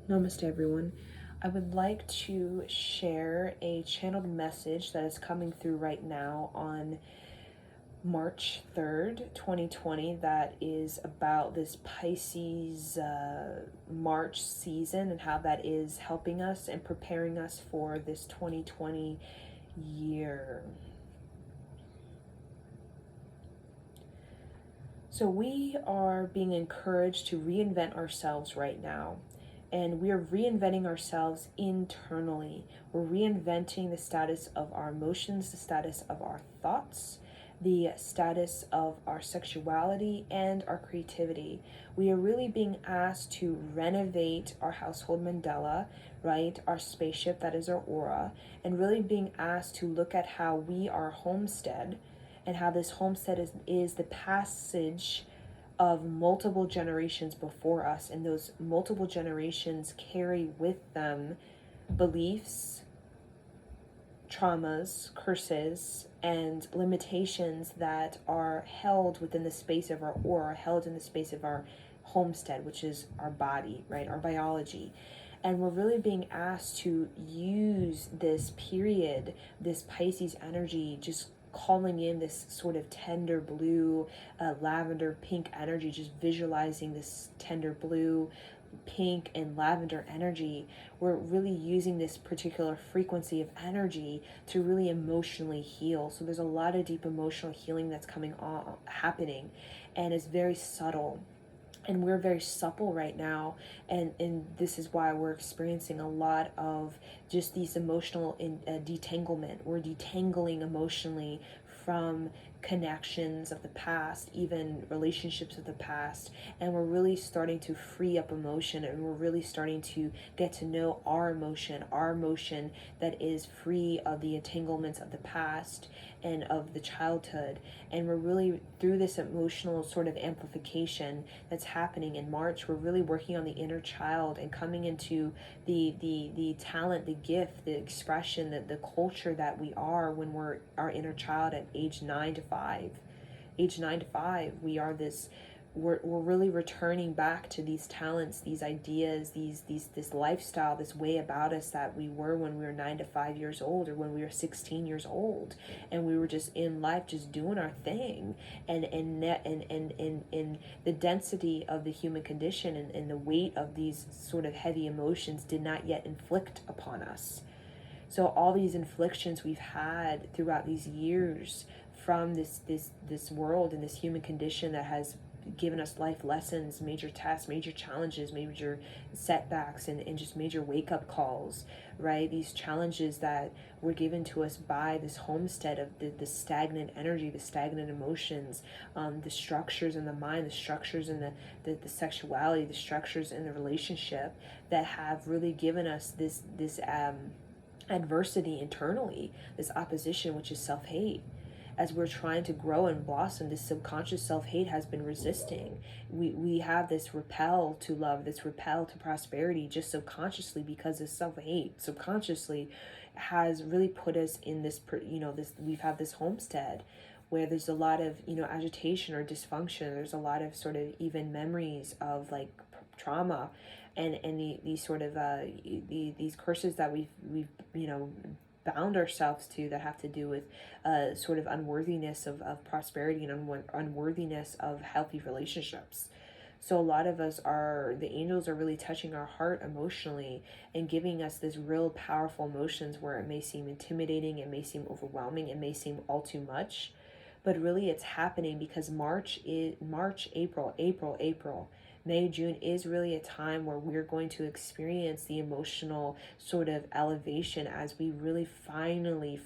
Namaste, everyone. I would like to share a channeled message that is coming through right now on March 3rd, 2020, that is about this Pisces March season and how that is helping us and preparing us for this 2020 year. So we are being encouraged to reinvent ourselves right now. And we are reinventing ourselves internally. We're reinventing the status of our emotions, the status of our thoughts, the status of our sexuality, and our creativity. We are really being asked to renovate our household mandala, right? Our spaceship, that is our aura, and really being asked to look at how we are homestead and how this homestead is the passage of multiple generations before us, and those multiple generations carry with them beliefs, traumas, curses, and limitations that are held within the space of our aura, held in the space of our homestead, which is our body, right? Our biology. And we're really being asked to use this period, this Pisces energy, just calling in this sort of tender blue, lavender pink energy, just visualizing this tender blue, pink, and lavender energy. We're really using this particular frequency of energy to really emotionally heal. So there's a lot of deep emotional healing that's happening, and it's very subtle. And we're very supple right now, and this is why we're experiencing a lot of just these emotional detanglement. We're detangling emotionally from connections of the past, even relationships of the past, and we're really starting to free up emotion, and we're really starting to get to know our emotion that is free of the entanglements of the past and of the childhood. And we're really, through this emotional sort of amplification that's happening in March, we're really working on the inner child and coming into the talent, the gift, the expression, the culture that we are when we're our inner child at age 9 to 5. Age 9 to 5, we are this. We're really returning back to these talents, these ideas, this lifestyle, this way about us that we were when we were 9 to 5 years old, or when we were 16 years old, and we were just in life, just doing our thing. And the density of the human condition and the weight of these sort of heavy emotions did not yet inflict upon us. So all these inflictions we've had throughout these years from this world and this human condition that has given us life lessons, major tests, major challenges, major setbacks, and just major wake-up calls, right? These challenges that were given to us by this homestead of the stagnant energy, the stagnant emotions, the structures in the mind, the structures in the sexuality, the structures in the relationship that have really given us this adversity internally, this opposition, which is self-hate. As we're trying to grow and blossom, this subconscious self-hate has been resisting. We have this repel to love, this repel to prosperity, just subconsciously, because this self-hate subconsciously has really put us in this, we've had this homestead where there's a lot of, agitation or dysfunction. There's a lot of sort of even memories of like trauma, and these sort of these curses that we've bound ourselves to, that have to do with sort of unworthiness of prosperity and unworthiness of healthy relationships. So a lot of us the angels are really touching our heart emotionally and giving us this real powerful emotions where it may seem intimidating, it may seem overwhelming, it may seem all too much, but really it's happening because March, April, May, June is really a time where we're going to experience the emotional sort of elevation, as we really finally,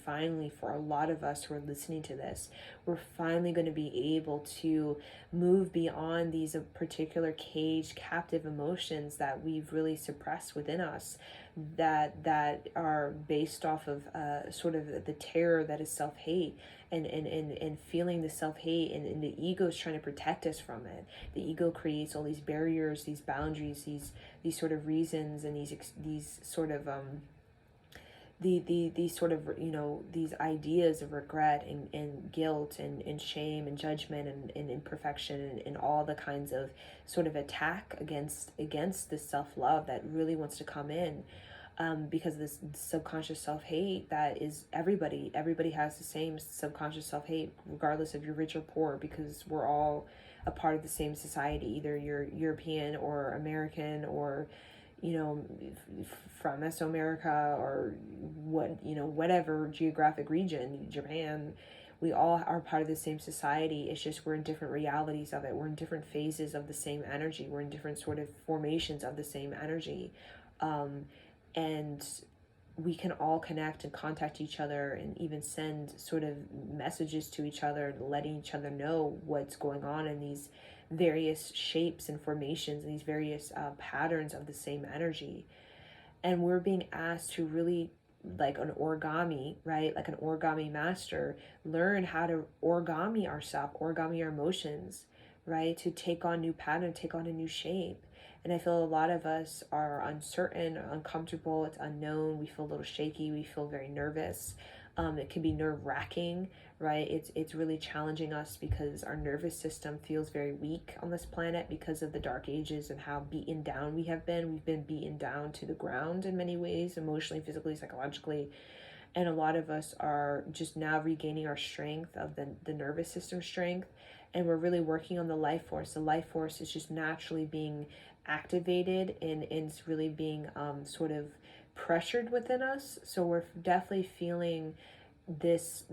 for a lot of us who are listening to this, we're finally going to be able to move beyond these particular caged, captive emotions that we've really suppressed within us, that are based off of sort of the terror that is self-hate, and feeling the self-hate, and the ego is trying to protect us from it. The ego creates all these barriers, these boundaries, these sort of reasons, and these sort of these sort of, these ideas of regret and guilt and shame and judgment and imperfection and all the kinds of sort of attack against this self-love that really wants to come in, because this subconscious self-hate that is everybody has the same subconscious self-hate regardless if you're rich or poor, because we're all a part of the same society. Either you're European or American, or from Mesoamerica, or whatever geographic region, Japan. We all are part of the same society. It's just we're in different realities of it. We're in different phases of the same energy. We're in different sort of formations of the same energy. And we can all connect and contact each other and even send sort of messages to each other, letting each other know what's going on in these various shapes and formations and these various patterns of the same energy. And we're being asked to really, like an origami, right? Like an origami master, learn how to origami ourselves, origami our emotions, right? To take on new pattern, take on a new shape. And I feel a lot of us are uncertain, uncomfortable, it's unknown. We feel a little shaky, we feel very nervous. It can be nerve-wracking, right? It's really challenging us because our nervous system feels very weak on this planet because of the dark ages and how beaten down we have been. We've been beaten down to the ground in many ways, emotionally, physically, psychologically. And a lot of us are just now regaining our strength of the nervous system strength. And we're really working on the life force. The life force is just naturally being activated and it's really being sort of pressured within us. So we're definitely feeling this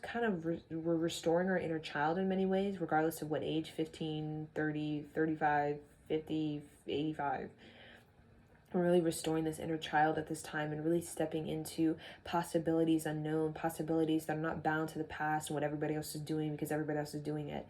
kind of we're restoring our inner child in many ways, regardless of what age, 15, 30, 35, 50, 85. We're really restoring this inner child at this time and really stepping into possibilities unknown, possibilities that are not bound to the past and what everybody else is doing because everybody else is doing it.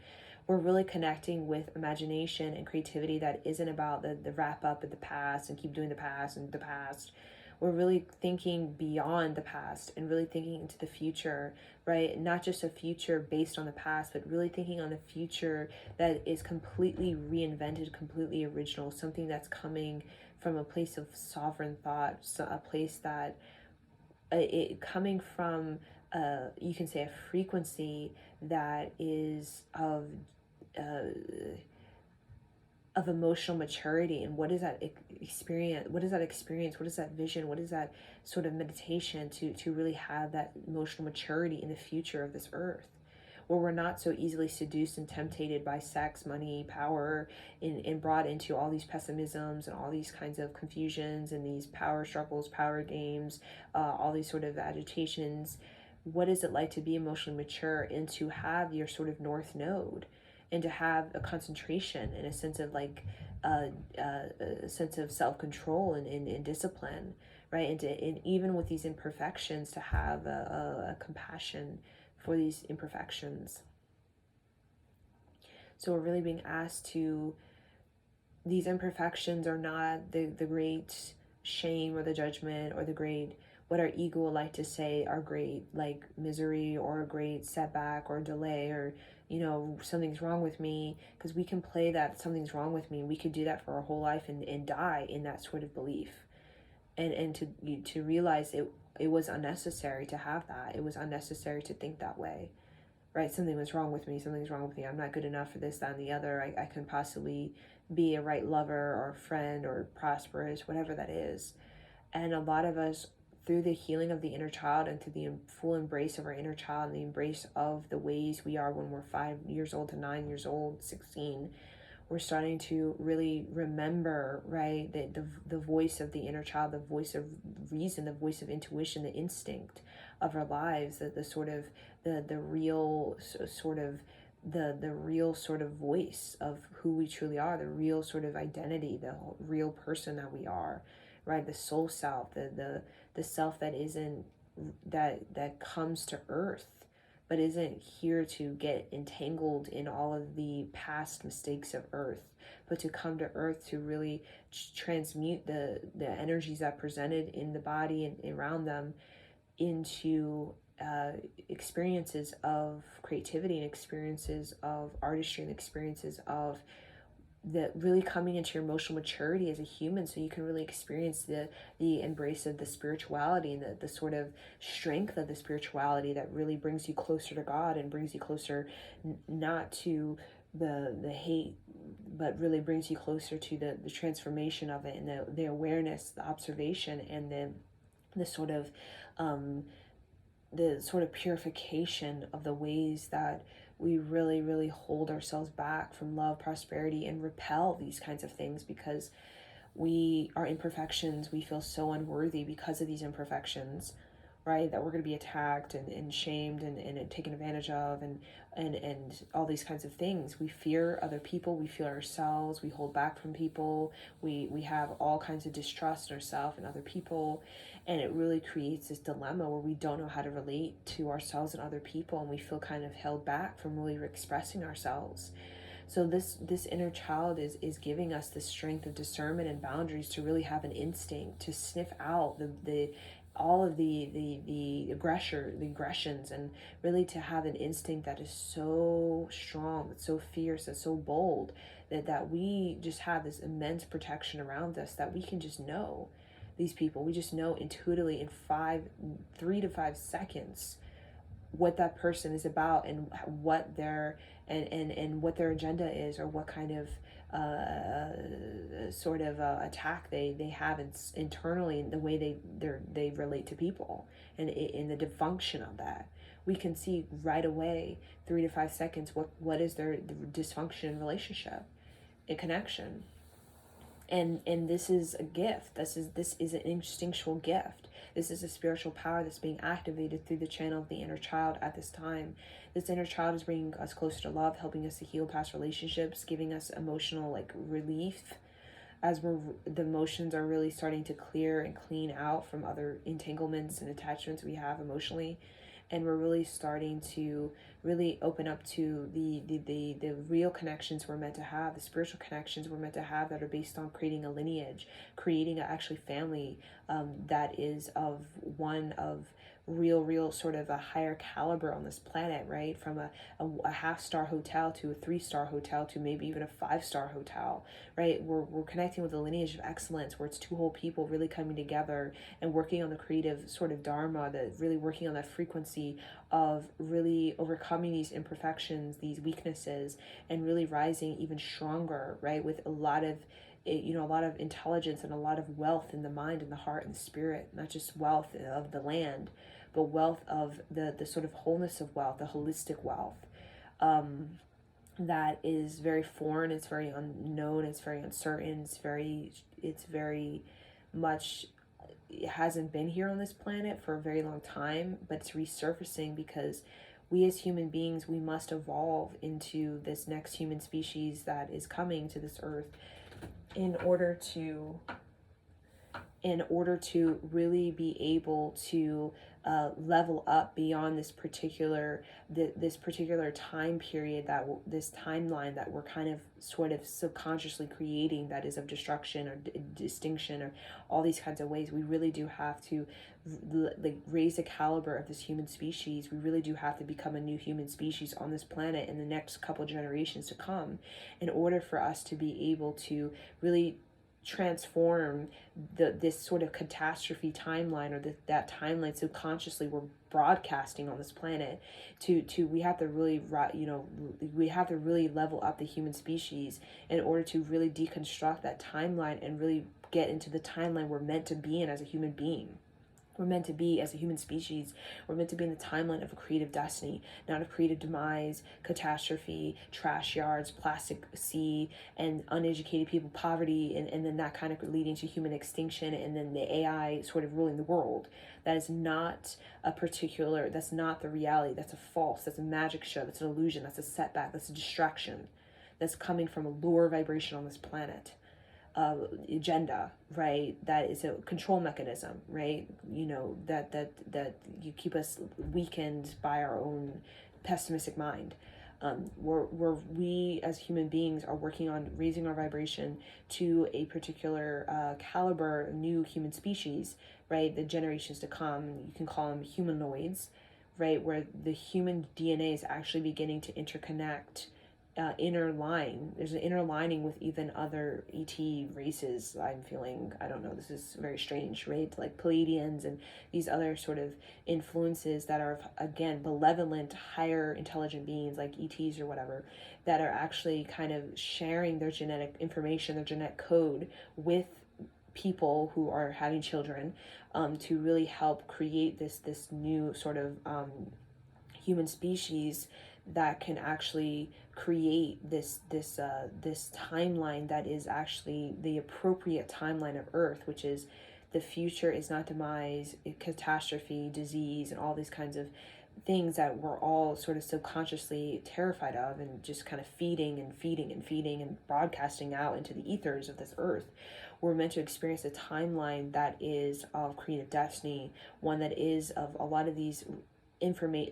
We're really connecting with imagination and creativity that isn't about the wrap up of the past and keep doing the past and the past. We're really thinking beyond the past and really thinking into the future, right? Not just a future based on the past, but really thinking on a future that is completely reinvented, completely original, something that's coming from a place of sovereign thought, so a place that coming from you can say a frequency that is of emotional maturity. And what is that experience, what is that vision, what is that sort of meditation to really have that emotional maturity in the future of this earth, where we're not so easily seduced and tempted by sex, money, power, and brought into all these pessimisms and all these kinds of confusions and these power struggles, power games, all these sort of agitations. What is it like to be emotionally mature and to have your sort of north node and to have a concentration and a sense of like a sense of self-control and discipline, right? And even with these imperfections, to have a compassion for these imperfections. So we're really being asked to, these imperfections are not the great shame or the judgment or the great, what our ego would like to say are great, like misery or a great setback or delay or, something's wrong with me, because we can play that something's wrong with me. We could do that for our whole life and die in that sort of belief. And to realize it was unnecessary to have that. It was unnecessary to think that way, right? Something's wrong with me. I'm not good enough for this, that, and the other. I couldn't possibly be a right lover or friend or prosperous, whatever that is. And a lot of us, through the healing of the inner child and through the full embrace of our inner child and the embrace of the ways we are when we're 5 years old to 9 years old, 16, we're starting to really remember, right, the voice of the inner child, the voice of reason, the voice of intuition, the instinct of our lives, the sort of the real sort of the real sort of voice of who we truly are, the real sort of identity, the real person that we are, right? The soul self, the self that isn't that comes to earth but isn't here to get entangled in all of the past mistakes of earth, but to come to earth to really transmute the energies that presented in the body and around them into experiences of creativity and experiences of artistry and experiences of really coming into your emotional maturity as a human, so you can really experience the embrace of the spirituality and the sort of strength of the spirituality that really brings you closer to God and brings you closer, not to the hate, but really brings you closer to the transformation of it, and the awareness, the observation, and the sort of um, the sort of purification of the ways that we really, really hold ourselves back from love, prosperity, and repel these kinds of things because we are imperfections. We feel so unworthy because of these imperfections, right? That we're going to be attacked and shamed and taken advantage of and all these kinds of things. We fear other people. We fear ourselves. We hold back from people. We have all kinds of distrust in ourselves and other people. And it really creates this dilemma where we don't know how to relate to ourselves and other people. And we feel kind of held back from really expressing ourselves. So this inner child is giving us the strength of discernment and boundaries to really have an instinct to sniff out the all of the aggressions, and really to have an instinct that is so strong, that's so fierce, that's so bold, that we just have this immense protection around us, that we can just know these people. We just know intuitively in 3 to 5 seconds what that person is about, and what their and what their agenda is, or what kind of sort of attack they have internally, in the way they relate to people, and in the dysfunction of that. We can see right away, 3 to 5 seconds, what is their dysfunction in relationship, in connection. And this is a gift. This is an instinctual gift. This is a spiritual power that's being activated through the channel of the inner child at this time. This inner child is bringing us closer to love, helping us to heal past relationships, giving us emotional relief, as the emotions are really starting to clear and clean out from other entanglements and attachments we have emotionally. And we're really starting to really open up to the real connections we're meant to have, the spiritual connections we're meant to have, that are based on creating a lineage, creating a actually family that is of real sort of a higher caliber on this planet, right? From a half-star hotel to a 3-star hotel to maybe even a 5-star hotel, right? We're connecting with a lineage of excellence, where it's two whole people really coming together and working on the creative sort of dharma, that really working on that frequency of really overcoming these imperfections, these weaknesses, and really rising even stronger, right? With a lot of intelligence and a lot of wealth in the mind and the heart and the spirit, not just wealth of the land, but wealth of the sort of wholeness of wealth, the holistic wealth, that is very foreign, it's very unknown, it's very uncertain, it's very much, it hasn't been here on this planet for a very long time, but it's resurfacing because we as human beings, we must evolve into this next human species that is coming to this earth in order to really be able to level up beyond this particular time period, this timeline that we're kind of sort of subconsciously creating, that is of destruction or distinction or all these kinds of ways. We really do have to raise the caliber of this human species. We really do have to become a new human species on this planet in the next couple generations to come, in order for us to be able to really transform this sort of catastrophe timeline, or that timeline subconsciously we're broadcasting on this planet to we have to really we have to really level up the human species in order to really deconstruct that timeline and really get into the timeline we're meant to be in as a human being. We're meant to be, as a human species, we're meant to be in the timeline of a creative destiny, not of creative demise, catastrophe, trash yards, plastic sea, and uneducated people, poverty, and then that kind of leading to human extinction, and then the AI sort of ruling the world. That is not that's not the reality. That's a false, that's a magic show, that's an illusion, that's a setback, that's a distraction, that's coming from a lower vibration on this planet. Agenda, right? That is a control mechanism, right? That you keep us weakened by our own pessimistic mind. We as human beings are working on raising our vibration to a particular caliber, new human species, right? The generations to come, you can call them humanoids, right? Where the human DNA is actually beginning to interconnect inner line. There's an inner lining with even other ET races. I'm feeling, I don't know, this is very strange, right? Like Pleiadians and these other sort of influences that are, again, benevolent, higher intelligent beings like ETs or whatever, that are actually kind of sharing their genetic information, their genetic code with people who are having children, to really help create this new sort of human species that can actually create this timeline that is actually the appropriate timeline of Earth, which is the future is not demise, catastrophe, disease, and all these kinds of things that we're all sort of subconsciously terrified of, and just kind of feeding and broadcasting out into the ethers of this Earth. We're meant to experience a timeline that is of creative destiny, one that is of a lot of these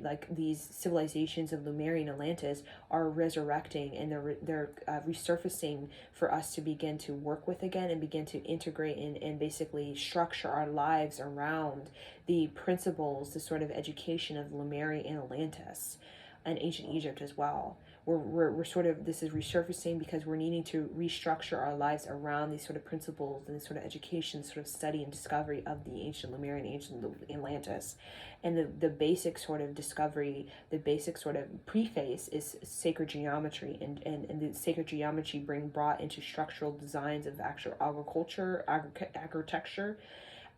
like these civilizations of Lemuria and Atlantis are resurrecting, and they're resurfacing for us to begin to work with again, and begin to integrate and basically structure our lives around the principles, the sort of education of Lemuria and Atlantis and ancient Egypt as well. We're sort of, this is resurfacing because we're needing to restructure our lives around these sort of principles and this sort of education, sort of study and discovery of the ancient Lemuria and ancient Atlantis. And the basic sort of discovery, the basic sort of preface is sacred geometry, and the sacred geometry brought into structural designs of actual agriculture, architecture,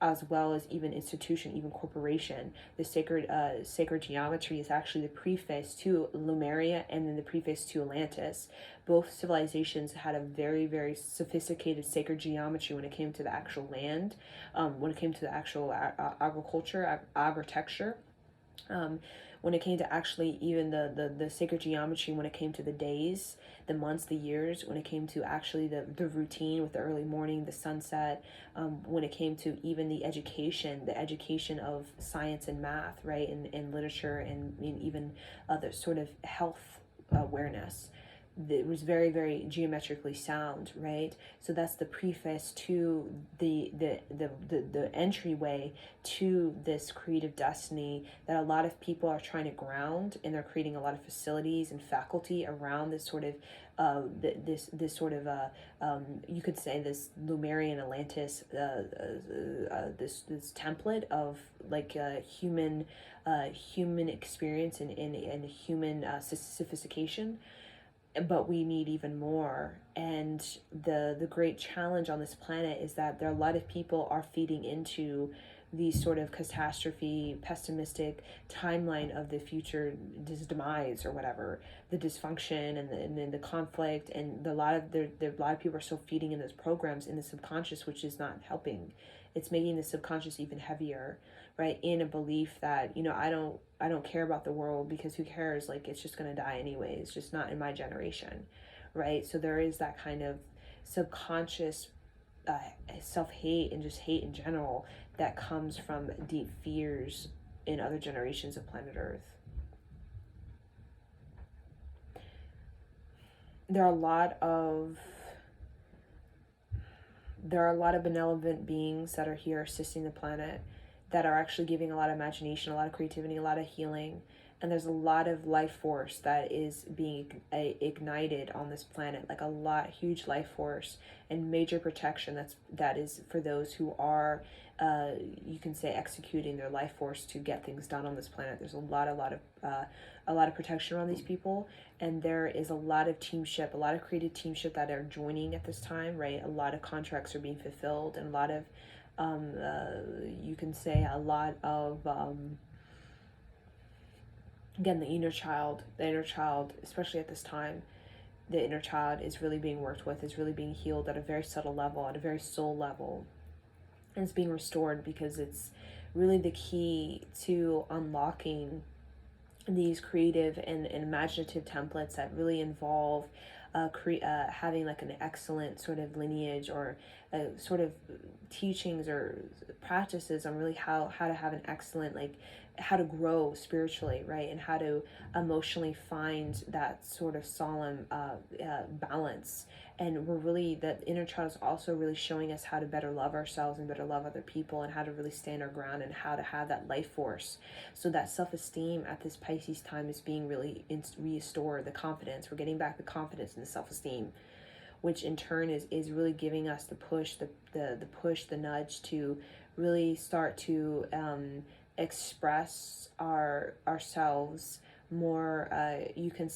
as well as even institution, even corporation. The sacred geometry is actually the preface to Lemuria and then the preface to Atlantis. Both civilizations had a very, very sophisticated sacred geometry when it came to the actual land, when it came to the actual agriculture, architecture. When it came to actually even the sacred geometry, when it came to the days, the months, the years, when it came to actually the routine with the early morning, the sunset, when it came to even the education of science and math, right, and literature, and even the sort of health awareness. It was very, very geometrically sound, right? So that's the preface to the entryway to this creative destiny that a lot of people are trying to ground, and they're creating a lot of facilities and faculty around this sort of this sort of you could say this Lemurian Atlantis, this template of like human experience and human sophistication. But we need even more. And the great challenge on this planet is that there are a lot of people are feeding into these sort of catastrophe, pessimistic timeline of the future, this demise or whatever, the dysfunction and the conflict, and a lot of people are still feeding in those programs in the subconscious, which is not helping. It's making the subconscious even heavier, right? In a belief that, I don't care about the world, because who cares? Like, it's just gonna die anyway. It's just not in my generation, right? So there is that kind of subconscious self-hate and just hate in general that comes from deep fears in other generations of planet Earth. There are a lot of benevolent beings that are here assisting the planet, that are actually giving a lot of imagination, a lot of creativity, a lot of healing. And there's a lot of life force that is being ignited on this planet, like huge life force and major protection that is for those who are, you can say, executing their life force to get things done on this planet. There's a lot of protection around these people, and there is a lot of teamship, a lot of creative teamship that are joining at this time, right? A lot of contracts are being fulfilled, and a lot of you can say a lot of again, the inner child, especially at this time, the inner child is really being worked with, is really being healed at a very subtle level, at a very soul level, and it's being restored, because it's really the key to unlocking these creative and imaginative templates that really involve having like an excellent sort of lineage, or sort of teachings or practices on really how to have an excellent, like, how to grow spiritually, right, and how to emotionally find that sort of solemn balance, And we're really, the inner child is also really showing us how to better love ourselves and better love other people, and how to really stand our ground, and how to have that life force. So that self-esteem at this Pisces time is being really restored. The confidence, we're getting back the confidence and the self-esteem, which in turn is really giving us the push, the push, the nudge to really start to express ourselves more. You could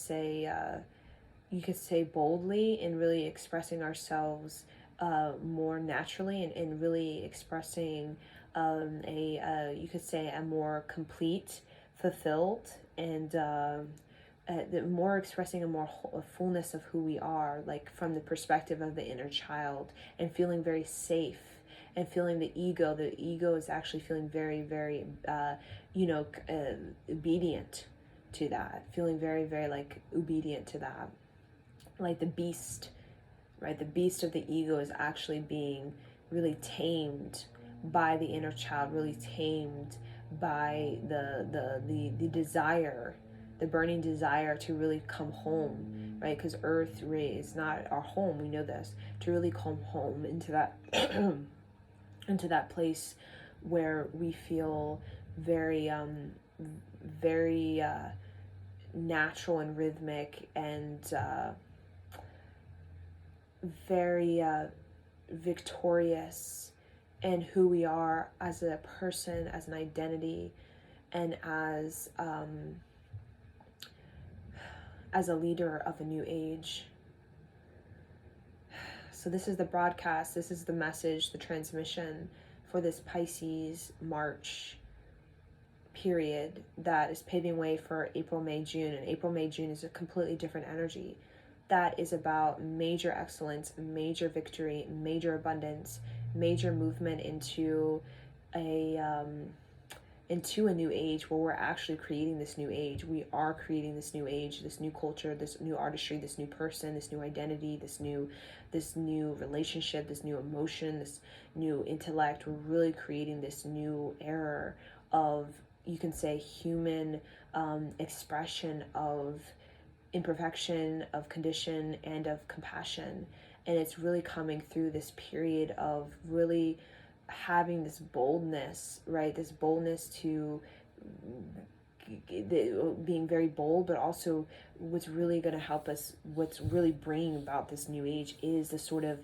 say boldly, and really expressing ourselves more naturally, and really expressing you could say a more complete, fulfilled, and more expressing a fullness of who we are, like from the perspective of the inner child, and feeling very safe, and feeling the ego is actually feeling very, very obedient to that, feeling very, very like obedient to that, like the beast, right? The beast of the ego is actually being really tamed by the inner child, really tamed by the desire, the burning desire to really come home, right? Because Earth really is not our home, we know this, to really come home into that into that place where we feel very very natural and rhythmic, and very victorious in who we are as a person, as an identity, and as a leader of a new age. So this is the broadcast, this is the message, the transmission for this Pisces March period that is paving way for April, May, June. And April, May, June is a completely different energy. That is about major excellence, major victory, major abundance, major movement into a new age, where we're actually creating this new age. We are creating this new age, this new culture, this new artistry, this new person, this new identity, this new relationship, this new emotion, this new intellect. We're really creating this new era of, you can say, human expression of imperfection, of condition, and of compassion. And it's really coming through this period of really having this boldness, right? This boldness to being very bold, but also what's really going to help us, what's really bringing about this new age is the sort of,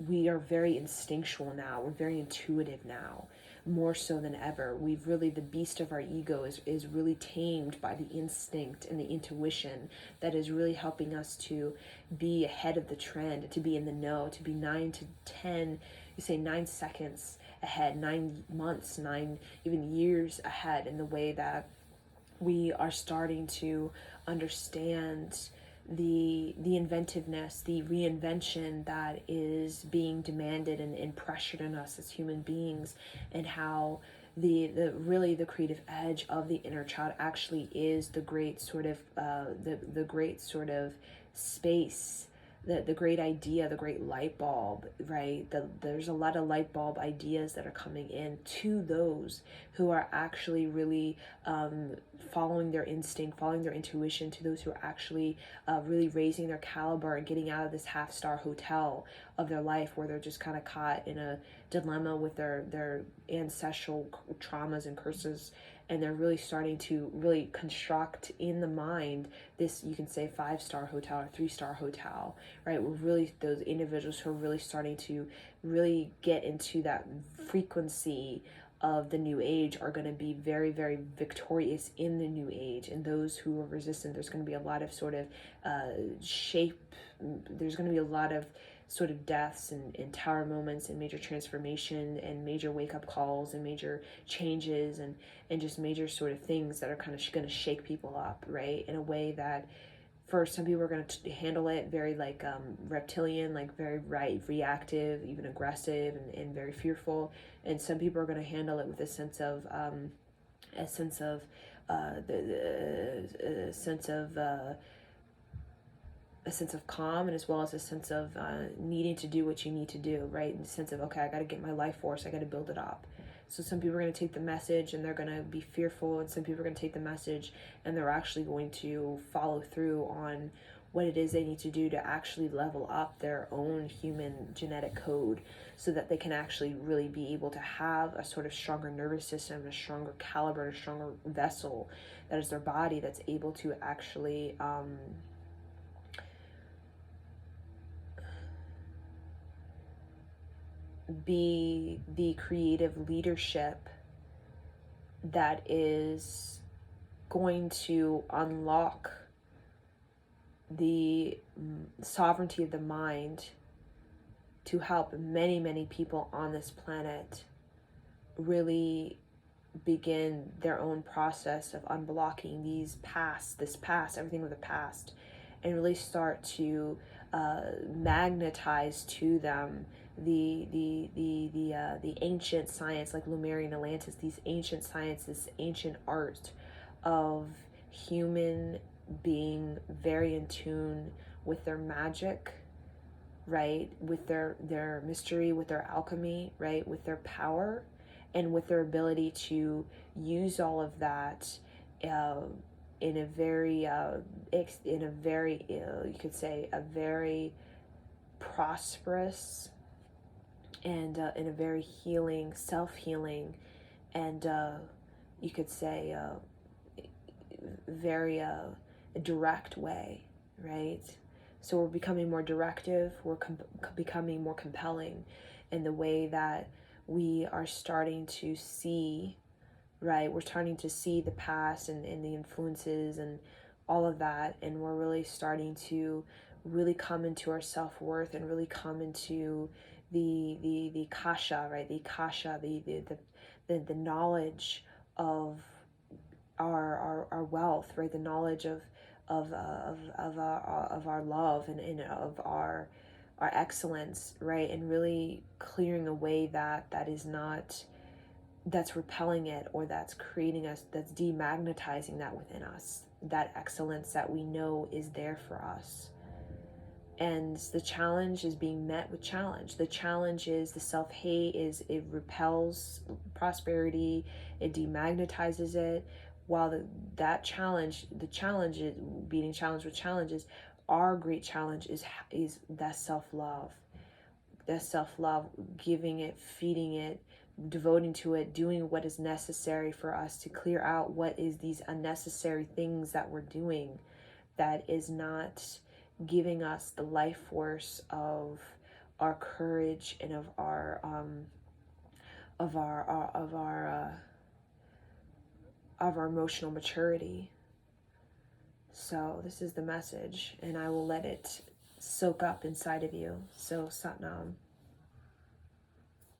we are very instinctual now, we're very intuitive now, more so than ever. We've really, the beast of our ego is really tamed by the instinct and the intuition that is really helping us to be ahead of the trend, to be in the know, to be 9 to 10, you say 9 seconds ahead, 9 months, 9 even years ahead, in the way that we are starting to understand the inventiveness, the reinvention that is being demanded and pressured on us as human beings, and how the really the creative edge of the inner child actually is the great sort of the great sort of space, the great idea, the great light bulb, right? There's a lot of light bulb ideas that are coming in to those who are actually really following their instinct, following their intuition, to those who are actually really raising their caliber and getting out of this half-star hotel of their life, where they're just kind of caught in a dilemma with their ancestral traumas and curses, and they're really starting to really construct in the mind this, you can say, 5-star hotel or 3-star hotel, right? We're really, those individuals who are really starting to really get into that frequency of the new age are going to be very, very victorious in the new age. And those who are resistant, there's going to be a lot of sort of there's going to be a lot of sort of deaths and tower moments and major transformation and major wake-up calls and major changes and just major sort of things that are kind of going to shake people up, right? In a way that for some people are going to handle it very like reptilian, like very reactive, even aggressive, and very fearful. And some people are going to handle it with a sense of a sense of calm, and as well as a sense of needing to do what you need to do, right? In the sense of, okay, I got to get my life force, I got to build it up. So some people are going to take the message and they're going to be fearful, and some people are going to take the message and they're actually going to follow through on what it is they need to do to actually level up their own human genetic code, so that they can actually really be able to have a sort of stronger nervous system, a stronger caliber, a stronger vessel that is their body, that's able to actually be the creative leadership that is going to unlock the sovereignty of the mind to help many, many people on this planet really begin their own process of unblocking this past, everything of the past, and really start to magnetize to them the ancient science, like Lemurian Atlantis, these ancient science, this ancient art of human being very in tune with their magic, right, with their mystery, with their alchemy, right, with their power, and with their ability to use all of that in a very you could say a very prosperous and in a very healing, self-healing, and you could say very direct way, right? So we're becoming more directive, we're becoming more compelling in the way that we are starting to see, right? We're starting to see the past and the influences and all of that, and we're really starting to really come into our self-worth and really come into the kasha, right? The kasha, the knowledge of our wealth, right? The knowledge of our love and of our excellence, right? And really clearing away that is not, that's repelling it, or that's creating us, that's demagnetizing that within us, that excellence that we know is there for us. And the challenge is being met with challenge. The challenge is the self-hate, is it repels prosperity, it demagnetizes it, while that challenge, the challenge is being challenged with challenges. Our great challenge is that self-love, giving it, feeding it, devoting to it, doing what is necessary for us to clear out what is these unnecessary things that we're doing that is not giving us the life force of our courage and of our emotional maturity. So this is the message, and I will let it soak up inside of you. So Satnam.